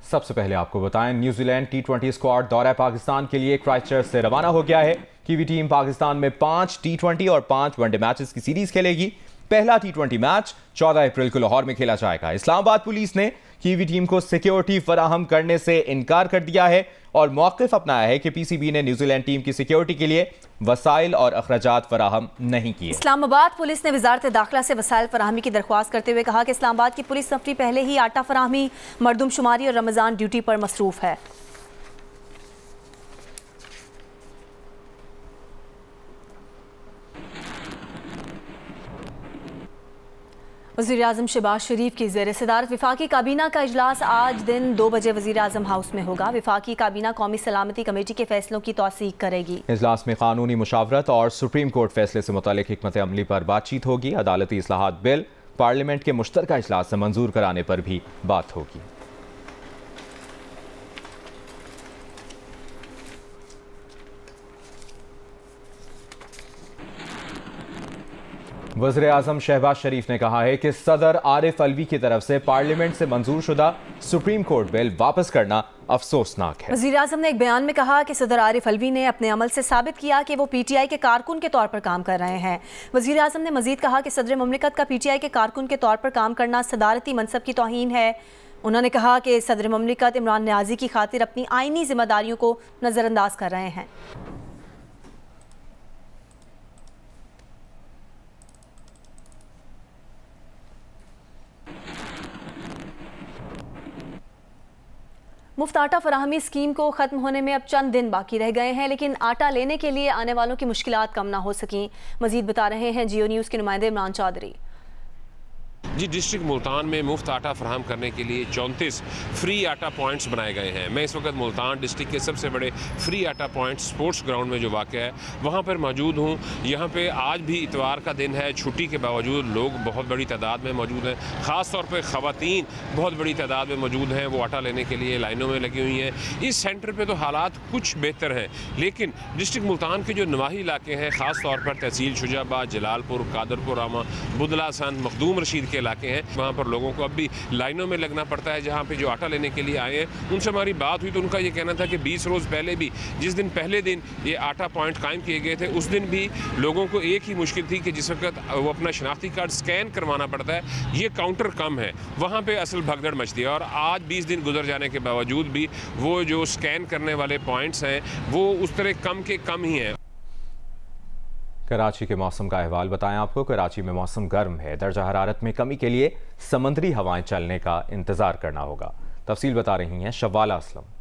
सबसे पहले आपको बताएं, न्यूजीलैंड T20 स्क्वाड दौरा पाकिस्तान के लिए क्राइस्टचर्च से रवाना हो गया है। कीवी टीम पाकिस्तान में 5 T20 और 5 वनडे मैचेस की सीरीज खेलेगी। पहला T20 मैच 14 अप्रैल को लाहौर में खेला जाएगा। इस्लामाबाद पुलिस ने कीवी टीम को सिक्योरिटी फराहम करने से इनकार कर दिया है और मौक़िफ़ अपनाया है कि पीसीबी ने न्यूजीलैंड टीम की सिक्योरिटी के लिए वसाइल और अखराजात फराहम नहीं किए। इस्लामाबाद पुलिस ने वजारत दाखिला से वसाइल फराहमी की दरख्वास्त करते हुए कहा कि इस्लामाबाद की पुलिस सफ़री पहले ही आटा फराहमी, मरदमशुमारी और रमज़ान ड्यूटी पर मसरूफ़ है। वज़ीर-ए-आज़म शहबाज शरीफ की ज़ेर सदारत वफाकी काबीना का इजलास आज दिन 2 बजे वज़ीर-ए-आज़म हाउस में होगा। वफाकी काबीना कौमी सलामती कमेटी के फैसलों की तौसीक करेगी। इजलास में कानूनी मुशावरत और सुप्रीम कोर्ट फैसले से मुतालिक हिकमत अमली पर बातचीत होगी। अदालती इस्लाहात बिल पार्लियामेंट के मुश्तरका इजलास से मंजूर कराने पर भी बात होगी। वज़ीर-ए-आज़म शहबाज शरीफ ने कहा है कि सदर आरिफ अलवी की तरफ से पार्लियामेंट से मंजूर शुदा सुप्रीम कोर्ट बिल वापस करना अफसोसनाक है। वज़ीर-ए-आज़म ने एक बयान में कहा कि सदर आरिफ अलवी ने अपने अमल से साबित किया कि वो पीटीआई के कारकुन के तौर पर काम कर रहे हैं। वज़ीर-ए-आज़म ने मजीद कहा कि सदर मुमलिकत का पीटीआई के कारकुन के तौर पर काम करना सदारती मनसब की तौहीन है। उन्होंने कहा कि सदर मुमलिकत इमरान न्याजी की खातिर अपनी आईनी जिम्मेदारियों को नज़रअंदाज कर रहे हैं। मुफ्त आटा फराहमी स्कीम को ख़त्म होने में अब चंद दिन बाकी रह गए हैं, लेकिन आटा लेने के लिए आने वालों की मुश्किलात कम ना हो सकी। मजीद बता रहे हैं जियो न्यूज़ के नुमाइंदे इमरान चौधरी। जी, डिस्ट्रिक्ट मुल्तान में मुफ्त आटा फराहम करने के लिए 34 फ्री आटा पॉइंट्स बनाए गए हैं। मैं इस वक्त मुल्तान डिस्ट्रिक्ट के सबसे बड़े फ्री आटा पॉइंट स्पोर्ट्स ग्राउंड में जो वाक़या है वहाँ पर मौजूद हूँ। यहाँ पे आज भी इतवार का दिन है, छुट्टी के बावजूद लोग बहुत बड़ी तादाद में मौजूद हैं। ख़ास तौर पर ख़वातीन बहुत बड़ी तादाद में मौजूद हैं, वो आटा लेने के लिए लाइनों में लगी हुई हैं। इस सेंटर पर तो हालात कुछ बेहतर हैं, लेकिन डिस्ट्रिक्ट मुल्तान के जो नवाही इलाके हैं, ख़ास तौर पर तहसील शुजाबाद, जलालपुर, कादरपुर, रामा, बुदला संद, मखदूम रशीद के इलाके हैं, वहाँ पर लोगों को अब भी लाइनों में लगना पड़ता है। जहाँ पे जो आटा लेने के लिए आए हैं उनसे हमारी बात हुई तो उनका ये कहना था कि 20 रोज़ पहले भी, जिस दिन पहले दिन ये आटा पॉइंट कायम किए गए थे, उस दिन भी लोगों को एक ही मुश्किल थी कि जिस वक्त वो अपना शनाख्ती कार्ड स्कैन करवाना पड़ता है, ये काउंटर कम है, वहाँ पर असल भगदड़ मचती है। और आज 20 दिन गुजर जाने के बावजूद भी वो जो स्कैन करने वाले पॉइंट्स हैं वो उस तरह कम के कम ही हैं। कराची के मौसम का अहवाल बताएं आपको। कराची में मौसम गर्म है। दर्जा हरारत में कमी के लिए समंदरी हवाएं चलने का इंतज़ार करना होगा। तफसील बता रही हैं शवाला असलम।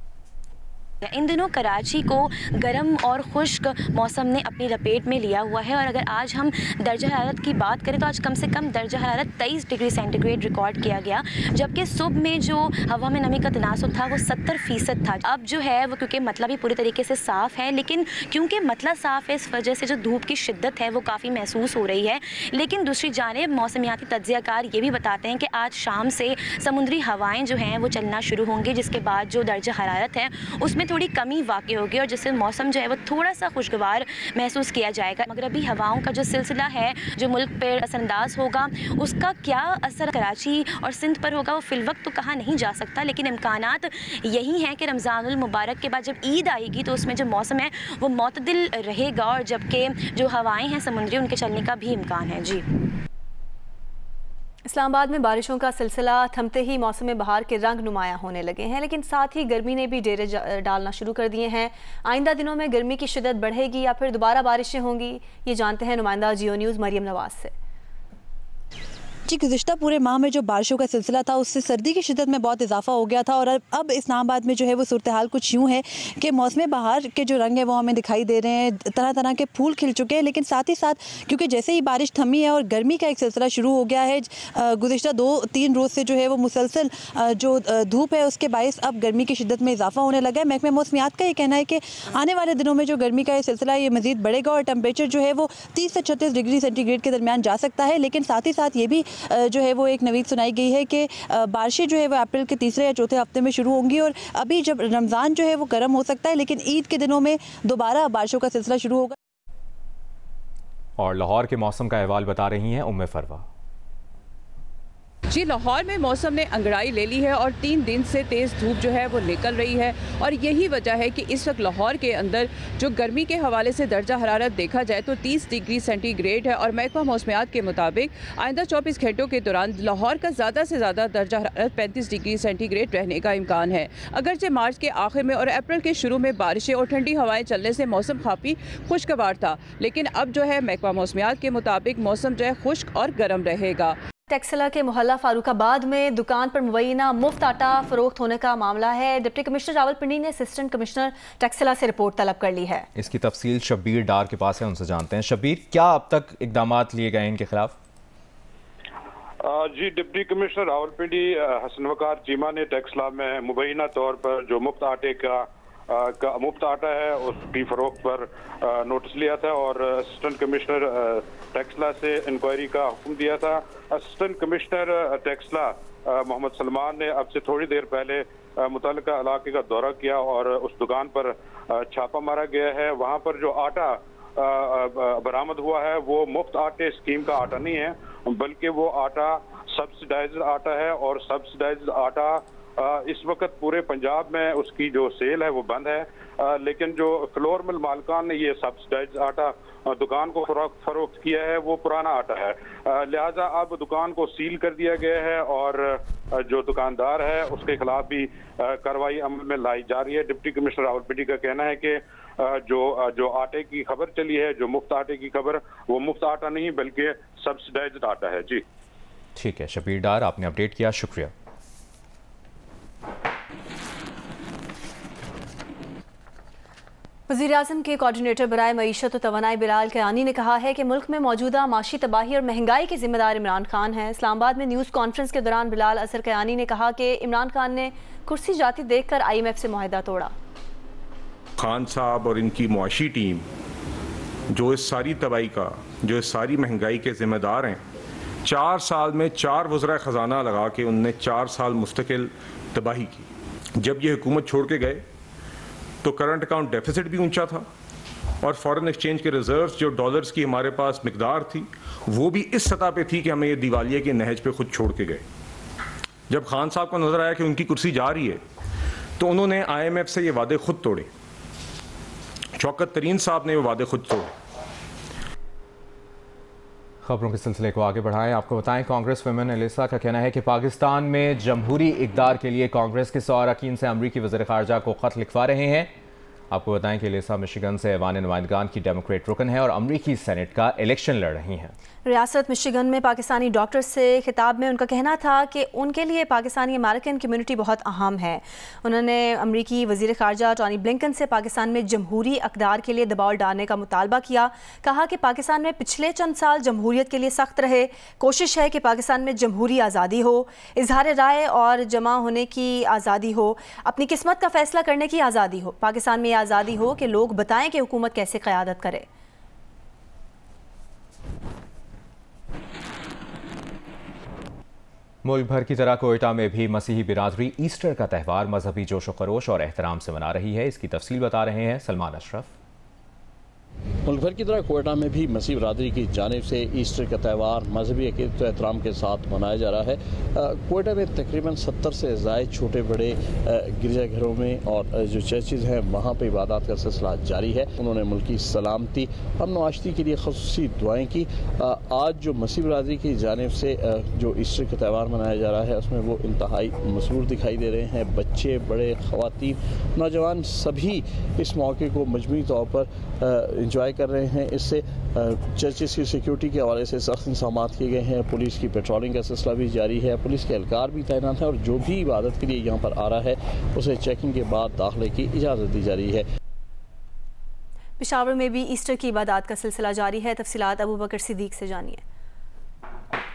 इन दिनों कराची को गर्म और खुश्क मौसम ने अपनी लपेट में लिया हुआ है और अगर आज हम दर्जा हरारत की बात करें तो आज कम से कम दर्जा हरारत 23 डिग्री सेंटीग्रेड रिकॉर्ड किया गया, जबकि सुबह में जो हवा में नमी का तनासुब था वो 70% था। अब जो है वो क्योंकि मतला भी पूरी तरीके से साफ़ है, लेकिन क्योंकि मतला साफ़ है इस वजह से जो धूप की शिद्दत है वो काफ़ी महसूस हो रही है। लेकिन दूसरी जानिब मौसमियाती तज्ज़ियाकार ये भी बताते हैं कि आज शाम से समुद्री हवाएँ जो हैं वो चलना शुरू होंगी, जिसके बाद जो दर्जा हरारत है उसमें थोड़ी कमी वाक़ई होगी और जिससे मौसम जो है वो थोड़ा सा खुशगवार महसूस किया जाएगा। मगरबी हवाओं का जो सिलसिला है जो मुल्क पर असरअंदाज होगा, उसका क्या असर कराची और सिंध पर होगा वो फिलवक्त तो कहा नहीं जा सकता, लेकिन इम्कानात यही हैं कि रमज़ानुल मुबारक के बाद जब ईद आएगी तो उसमें जो मौसम है वो मुतदिल रहेगा और जबकि जो हवाएँ हैं समुद्री उनके चलने का भी इम्कान है। जी, इस्लामाबाद में बारिशों का सिलसिला थमते ही मौसम बहार के रंग नुमायां होने लगे हैं, लेकिन साथ ही गर्मी ने भी डेरे डालना शुरू कर दिए हैं। आइंदा दिनों में गर्मी की शिद्दत बढ़ेगी या फिर दोबारा बारिशें होंगी, ये जानते हैं नुमाइंदा जियो न्यूज़ मरियम नवाज से। जी, गुज़िश्ता पूरे माह में जो बारिशों का सिलसिला था उससे सर्दी की शिद्दत में बहुत इजाफा हो गया था और अब इस्लामाबाद में जो है वो सूरत हाल कुछ यूँ है कि मौसम बहार के जो रंग है वो हमें दिखाई दे रहे हैं। तरह तरह के फूल खिल चुके हैं, लेकिन साथ ही साथ क्योंकि जैसे ही बारिश थमी है और गर्मी का एक सिलसिला शुरू हो गया है, गुज़िश्ता 2-3 रोज़ से जो है वो मुसलसल जो धूप है उसके बायस अब गर्मी की शिद्दत में इजाफा होने लगा है। महकमे मौसमियात का ये कहना है कि आने वाले दिनों में जो गर्मी का ये सिलसिला ये मज़ीद बढ़ेगा और टेम्परेचर जो है वो 30 से 36 डिग्री सेंटीग्रेड के दरमियान जा सकता है। लेकिन साथ ही साथ ये भी जो है वो एक नवीद सुनाई गई है कि बारिशें जो है वो अप्रैल के तीसरे या चौथे हफ्ते में शुरू होंगी और अभी जब रमज़ान जो है वो गर्म हो सकता है, लेकिन ईद के दिनों में दोबारा बारिशों का सिलसिला शुरू होगा। और लाहौर के मौसम का अहवाल बता रही हैं उम्मे फरवा। जी, लाहौर में मौसम ने अंगड़ाई ले ली है और 3 दिन से तेज़ धूप जो है वो निकल रही है और यही वजह है कि इस वक्त लाहौर के अंदर जो गर्मी के हवाले से दर्जा हरारत देखा जाए तो 30 डिग्री सेंटीग्रेड है और महकमा मौसमियात के मुताबिक आइंदा 24 घंटों के दौरान लाहौर का ज़्यादा से ज़्यादा दर्जा हरारत 35 डिग्री सेंटीग्रेड रहने का इम्कान है। अगरचे मार्च के आखिर में और अप्रैल के शुरू में बारिशें और ठंडी हवाएं चलने से मौसम काफ़ी खुशगवार था, लेकिन अब जो है महकमा मौसमियात के मुताबिक मौसम जो है खुश्क और गर्म रहेगा। टेक्सला के मोहल्ला फारूकाबाद में दुकान पर मुबैना मुफ्त आटा फरोख्त होने का मामला है। डिप्टी कमिश्नर रावलपिंडी ने असिस्टेंट कमिश्नर टेक्सला से रिपोर्ट तलब कर ली है। इसकी तफसील शब्बीर डार के पास है, उनसे जानते हैं। शब्बीर, क्या अब तक इकदाम लिए गए इनके खिलाफ? जी, डिप्टी कमिश्नर रावलपिंडी हसन वकार चीमा ने टेक्सला में मुबैना तौर पर जो मुफ्त आटे का मुफ्त आटा है उसकी फरोख्त पर नोटिस लिया था और असिस्टेंट कमिश्नर टेक्सला से इंक्वायरी का हुक्म दिया था। असिस्टेंट कमिश्नर टेक्सला मोहम्मद सलमान ने अब से थोड़ी देर पहले मुतल्लिका इलाके का दौरा किया और उस दुकान पर छापा मारा गया है। वहां पर जो आटा बरामद हुआ है वो मुफ्त आटे स्कीम का आटा नहीं है, बल्कि वो आटा सब्सिडाइज्ड आटा है और सब्सिडाइज्ड आटा इस वक्त पूरे पंजाब में उसकी जो सेल है वो बंद है, लेकिन जो फ्लोर मिल मालिकान ने ये सब्सिडाइज्ड आटा दुकान को फरोख्त किया है वो पुराना आटा है। लिहाजा अब दुकान को सील कर दिया गया है और जो दुकानदार है उसके खिलाफ भी कार्रवाई अमल में लाई जा रही है। डिप्टी कमिश्नर रावलपिंडी का कहना है कि जो आटे की खबर चली है, जो मुफ्त आटे की खबर, वो मुफ्त आटा नहीं बल्कि सब्सिडाइज्ड आटा है। जी ठीक है शब्बीर डार, आपने अपडेट किया, शुक्रिया। वज़ीर-ए-आज़म के कोऑर्डिनेटर बराए मईशत और तवानाई बिलाल कयानी ने कहा है कि मुल्क में मौजूदा माशी तबाही और महंगाई के जिम्मेदार इमरान खान हैं। इस्लामाबाद में न्यूज़ कॉन्फ्रेंस के दौरान बिलाल असर कयानी ने कहा कि इमरान खान ने कुर्सी जाती देखकर IMF से मुआहदा तोड़ा। खान साहब और इनकी मुआशी टीम जो इस सारी तबाही का, जो इस सारी महंगाई के जिम्मेदार हैं, 4 साल में 4 वज़रा ख़जाना लगा के उनने 4 साल मुस्तकिल तबाही की। जब ये हुकूमत छोड़ के गए तो करंट अकाउंट डेफिसिट भी ऊंचा था और फॉरेन एक्सचेंज के रिजर्व्स जो डॉलर्स की हमारे पास मिकदार थी वो भी इस सतह पे थी कि हमें ये दिवालिया के नहज पे खुद छोड़ के गए। जब खान साहब को नजर आया कि उनकी कुर्सी जा रही है तो उन्होंने IMF से ये वादे खुद तोड़े। शौकत तरीन साहब ने वो वादे खुद तोड़े। खबरों के सिलसिले को आगे बढ़ाएं, आपको बताएं कांग्रेस वुमेन एलिसा का कहना है कि पाकिस्तान में जमहूरी इक़दार के लिए कांग्रेस के 100 अरकान से अमरीकी वज़ीर ख़ारजा को ख़त लिखवा रहे हैं। आपको बताएं कि एलिसा मिशिगन से ऐवान नुमाइंदगान की डेमोक्रेट रुकन है और अमरीकी सेनेट का इलेक्शन लड़ रही हैं। रियासत मिशिगन में पाकिस्तानी डॉक्टर्स से खिताब में उनका कहना था कि उनके लिए पाकिस्तानी अमेरिकन कम्युनिटी बहुत अहम है। उन्होंने अमरीकी वज़ीर ख़ारजा टॉनी ब्लिंकन से पाकिस्तान में जमहूरी इक़दार के लिए दबाव डालने का मुतालबा किया। कहा कि पाकिस्तान में पिछले चंद साल जमहूरियत के लिए सख्त रहे, कोशिश है कि पाकिस्तान में जमहूरी आज़ादी हो, इजहार राय और जमा होने की आज़ादी हो, अपनी किस्मत का फैसला करने की आज़ादी हो। पाकिस्तान में आज़ादी हो कि लोग बताएं कि हुकूमत कैसे क़यादत करे। मुल्क भर की तरह कोयटा में भी मसीही बिरादरी ईस्टर का त्यौहार मजहबी जोश व खरोश और एहतराम से मना रही है। इसकी तफसील बता रहे हैं सलमान अशरफ। मुल्क भर की तरह कोयटा में भी मसीह बरादरी की जानिब से ईस्टर का त्यौहार मजहबी अक़ीदत व एहतराम के साथ मनाया जा रहा है। कोयटा में तकरीबन 70 से ज़ायद छोटे बड़े गिरजाघरों में और जो चर्चेज़ हैं वहाँ पर इबादत का सिलसिला जारी है। उन्होंने मुल्क की सलामती, अमन व आशती के लिए ख़ुसूसी दुआएँ की। आज जो मसीह बरादरी की जानिब से जो ईस्टर का त्यौहार मनाया जा रहा है उसमें वो इंतहाई मसरूर दिखाई दे रहे हैं। बच्चे, बड़े, ख़वातीन, नौजवान सभी इस मौके को मजमूई तौर पर इंजॉय कर रहे हैं। इससे चर्चेस की सिक्योरिटी के हवाले से सख्त इंतजाम किए गए हैं। पुलिस की पेट्रोलिंग का सिलसिला भी जारी है। पुलिस के एहलकार भी तैनात है और जो भी इबादत के लिए यहाँ पर आ रहा है उसे चेकिंग के बाद दाखिले की इजाज़त दी जा रही है। पेशावर में भी ईस्टर की इबादत का सिलसिला जारी है। तफसीलात अबू बकर सिद्दीक से जानिए।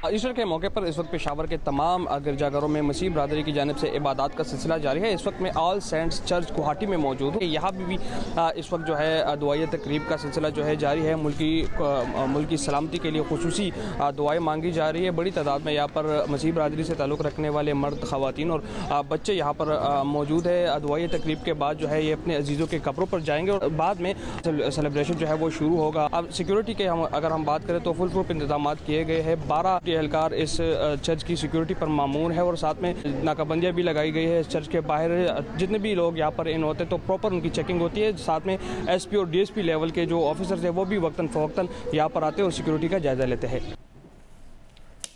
ईस्टर के मौके पर इस वक्त पेशावर के तमाम गिरजाघरों में मसीह बरादरी की जानिब से इबादत का सिलसिला जारी है। इस वक्त में ऑल सेंट्स चर्च गुवाहाटी में मौजूद हूँ। यहाँ भी इस वक्त जो है दुआई तकरीब का सिलसिला जो है जारी है। मुल्क की सलामती के लिए खुसूसी दुआएं मांगी जा रही है। बड़ी तादाद में यहाँ पर मसीह बरादरी से ताल्लुक़ रखने वाले मर्द, ख़वातीन और बच्चे यहाँ पर मौजूद है। दुआई तकरीब के बाद जो है ये अपने अजीज़ों के कब्रों पर जाएंगे और बाद में सेलिब्रेशन जो है वो शुरू होगा। अब सिक्योरिटी के अगर हम बात करें तो फुल प्रूफ इंतजाम किए गए हैं। 12 के एहलकार इस चर्च की सिक्योरिटी पर मामूर है और साथ में नाकाबंदियाँ भी लगाई गई है। इस चर्च के बाहर जितने भी लोग यहाँ पर इन होते हैं तो प्रॉपर उनकी चेकिंग होती है। साथ में SP और DSP लेवल के जो ऑफिसर्स हैं वो भी वक्तन फ़वक्तन यहाँ पर आते हैं और सिक्योरिटी का जायजा लेते हैं।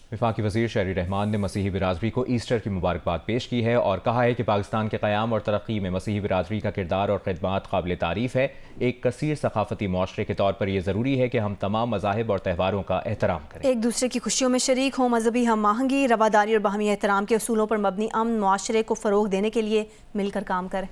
वफाकी वज़ीर शहरी रहमान ने मसीही बिरादरी को ईस्टर की मुबारकबाद पेश की है और कहा है कि पाकिस्तान के क़याम और तरक्की में मसीही बिरादरी का किरदार और खिदमात काबिल तारीफ़ है। एक कसीर सकाफती माशरे के तौर पर यह ज़रूरी है कि हम तमाम मज़ाहिब और त्यौहारों का एहतराम करें, एक दूसरे की खुशियों में शरीक हों, मजहबी हम आहंगी, रवादारी और बाहमी एहतराम के असूलों पर मबनी अमन माशरे को फ़रोग़ देने के लिए मिलकर काम करें।